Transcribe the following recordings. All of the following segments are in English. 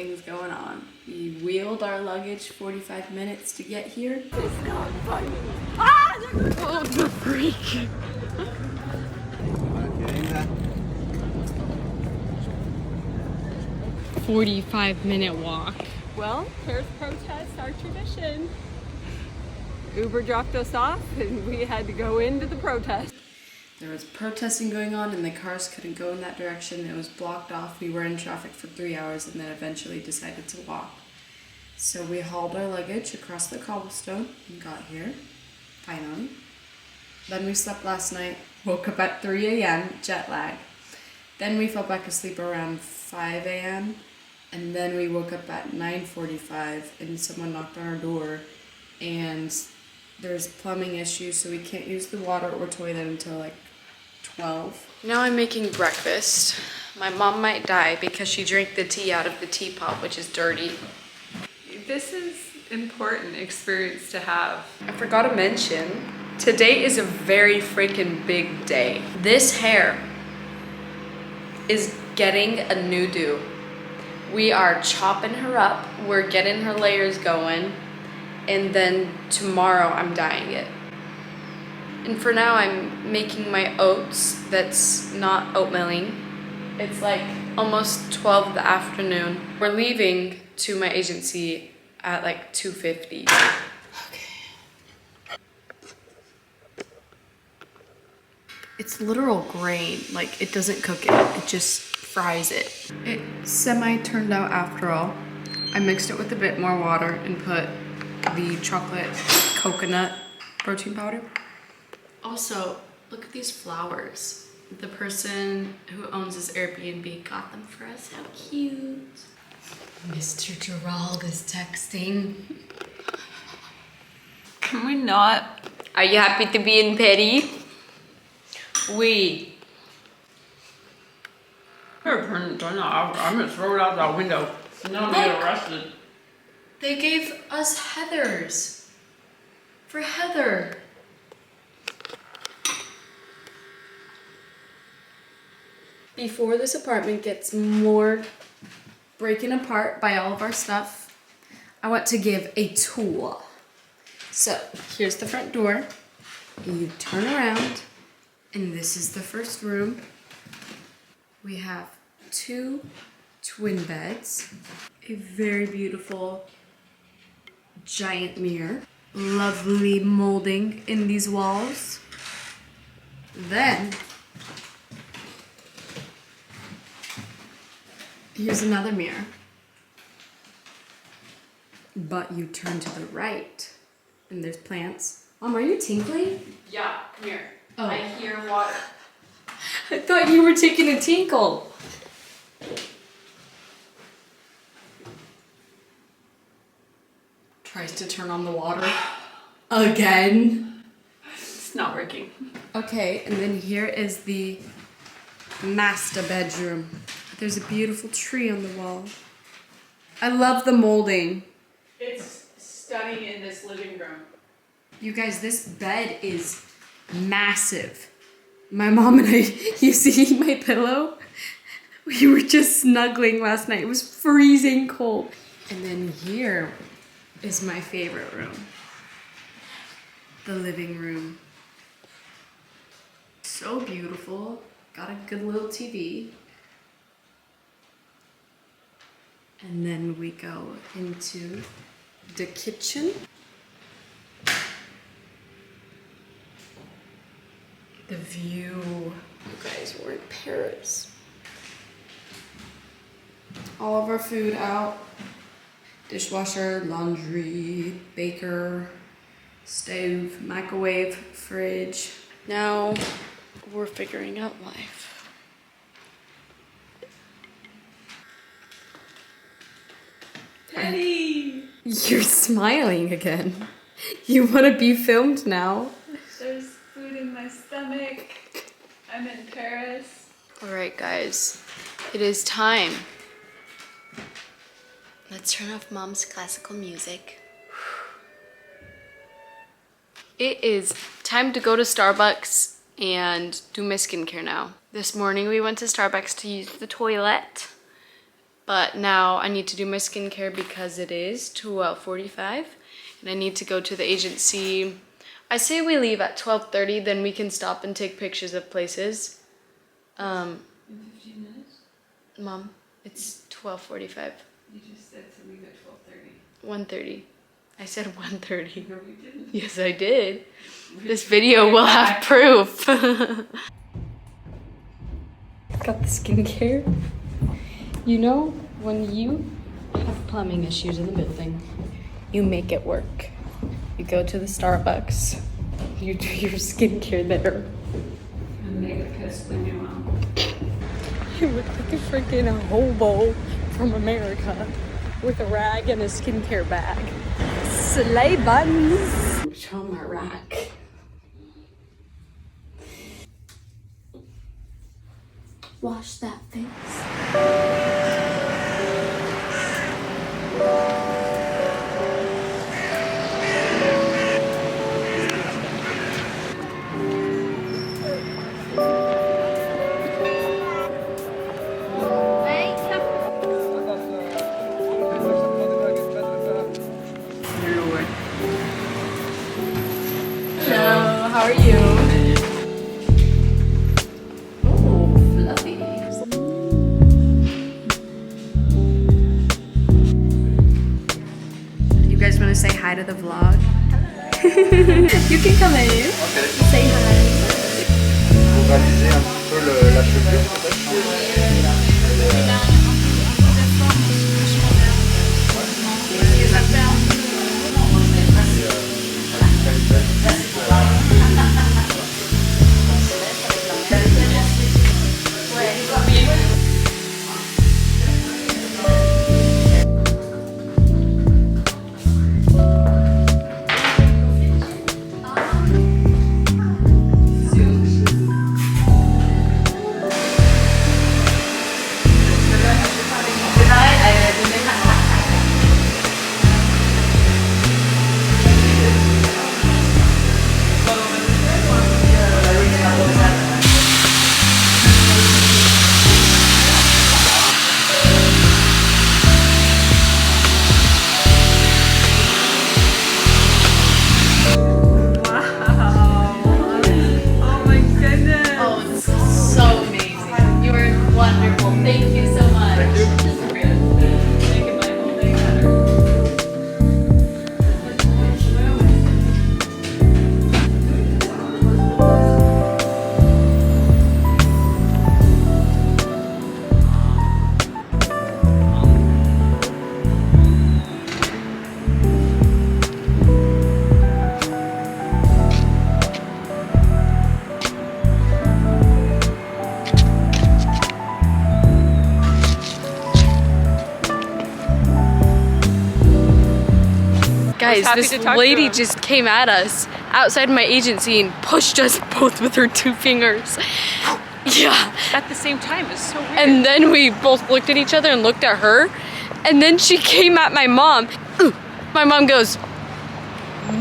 things going on. We wheeled our luggage 45 minutes to get here. It's not funny. Ah! Oh, the freak. 45-minute walk. Well, Paris protests our tradition. Uber dropped us off and we had to go into the protest. There was protesting going on and the cars couldn't go in that direction. It was blocked off. We were in traffic for 3 hours and then eventually decided to walk. So we hauled our luggage across the cobblestone and got here, finally. Then we slept last night, woke up at 3 a.m., jet lag. Then we fell back asleep around 5 a.m. and then we woke up at 9:45 and someone knocked on our door and there's plumbing issues, so we can't use the water or toilet until like 12. Now I'm making breakfast. My mom might die because she drank the tea out of the teapot, which is dirty. This is important experience to have. I forgot to mention, today is a very freaking big day. This hair is getting a new do. We are chopping her up, we're getting her layers going, and then tomorrow I'm dyeing it. And for now I'm making my oats that's not oatmealing. It's like almost 12 in the afternoon. We're leaving to my agency at like 2:50. Okay. It's literal grain, like it doesn't cook it, it just fries it. It semi-turned out after all. I mixed it with a bit more water and put the chocolate coconut protein powder. Also, look at these flowers. The person who owns this Airbnb got them for us. How cute. Mr. Gerald is texting. Can we not? Are you happy to be in Petty? We. Here, turn it off. I'm gonna throw it out that window. And then I'll get arrested. They gave us Heathers. For Heather. Before this apartment gets more breaking apart by all of our stuff, I want to give a tour. So, here's the front door. You turn around, and this is the first room. We have 2 twin beds, a very beautiful giant mirror, lovely molding in these walls. Then, here's another mirror. But you turn to the right, and there's plants. Mom, are you tinkling? Yeah, come here. Oh. I hear water. I thought you were taking a tinkle. Tries to turn on the water. Again. It's not working. Okay, and then here is the master bedroom. There's a beautiful tree on the wall. I love the molding. It's stunning in this living room. You guys, this bed is massive. My mom and I, you see my pillow? We were just snuggling last night. It was freezing cold. And then here is my favorite room. The living room. So beautiful. Got a good little TV. And then we go into the kitchen. The view. You guys, we're in Paris. All of our food out. Dishwasher, laundry, baker, stove, microwave, fridge. Now we're figuring out life. Daddy! You're smiling again. You want to be filmed now? There's food in my stomach. I'm in Paris. Alright guys, it is time. Let's turn off Mom's classical music. It is time to go to Starbucks and do my skincare now. This morning we went to Starbucks to use the toilet, But now I need to do my skincare because it is 12:45 and I need to go to the agency. I say we leave at 12:30, then we can stop and take pictures of places. In 15 minutes? Mom, it's 12:45. You just said to leave at 12:30. 1:30. I said 1:30. No, you didn't. Yes, I did. This video will have proof. Got the skincare. You know, when you have plumbing issues in the building, you make it work. You go to the Starbucks, you do your skincare there. And make it piss when you want. You look like a freaking hobo from America with a rag and a skincare bag. Slay buttons. Show my rack. Wash that face. Hello, how are you? Say hi to the vlog. You can come in. Okay. Say hi. Pour réaliser un petit peu la chevelure Guys, this lady just came at us outside my agency and pushed us both with her 2 fingers. Yeah. At the same time, it's so weird. And then we both looked at each other and looked at her. And then she came at my mom. My mom goes,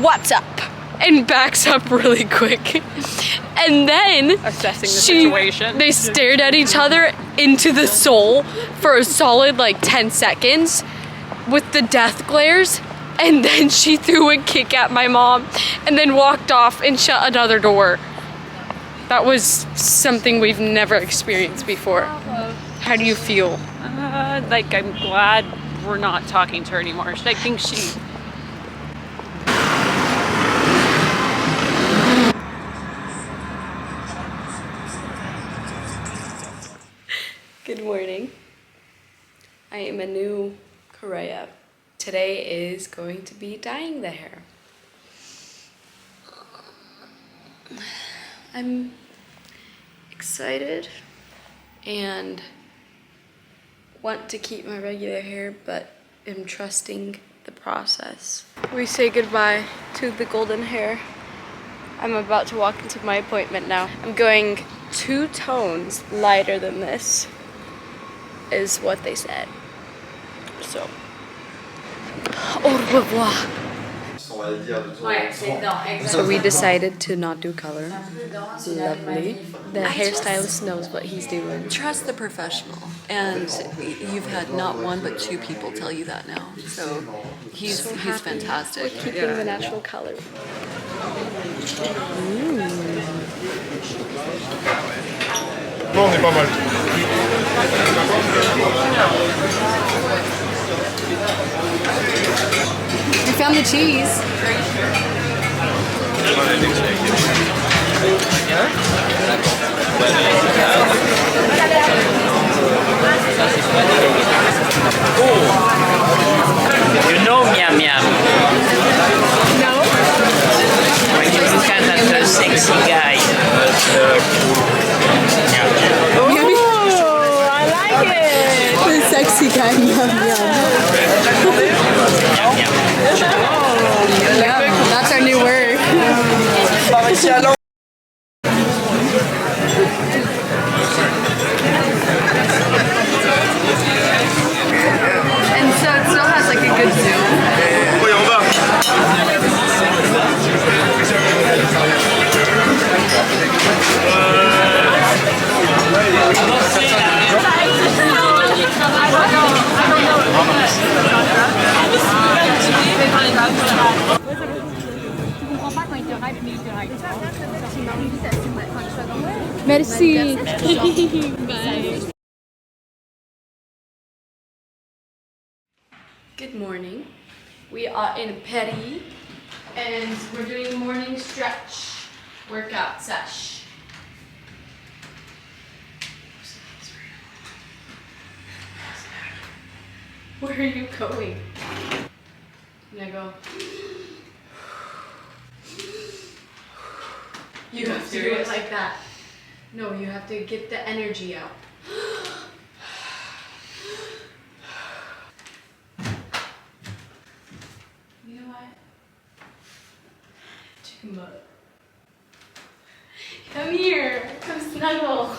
"What's up?" And backs up really quick. And then assessing the situation. They stared at each other into the soul for a solid like 10 seconds with the death glares. And then she threw a kick at my mom and then walked off and shut another door. That was something we've never experienced before. How do you feel? Like, I'm glad we're not talking to her anymore. I think she... Good morning. I am a new Korea. Today is going to be dyeing the hair. I'm excited and want to keep my regular hair, but am trusting the process. We say goodbye to the golden hair. I'm about to walk into my appointment now. I'm going 2 tones lighter than this, is what they said. So, au revoir. on va le dire de toi. Ouais, c'est non, exactement. So we decided to not do color. Lovely. The hairstylist knows what he's doing. Trust the professional, and you've had not one but two people tell you that now. So he's fantastic. Keeping the natural color. Non, on est pas mal. We found the cheese. You know Miam Miam? No. He's kind of a sexy guy. Oh, I like it. The sexy guy. Yum, yum. That's our new word. And so it still has like a good zoom. Oui, en bas. Merci. Good morning. We are in Paris and we're doing a morning stretch workout sesh. Where are you going? And I go. You have to do it like that. No, you have to get the energy out. You know what? Chicken butt. Come here. Come snuggle.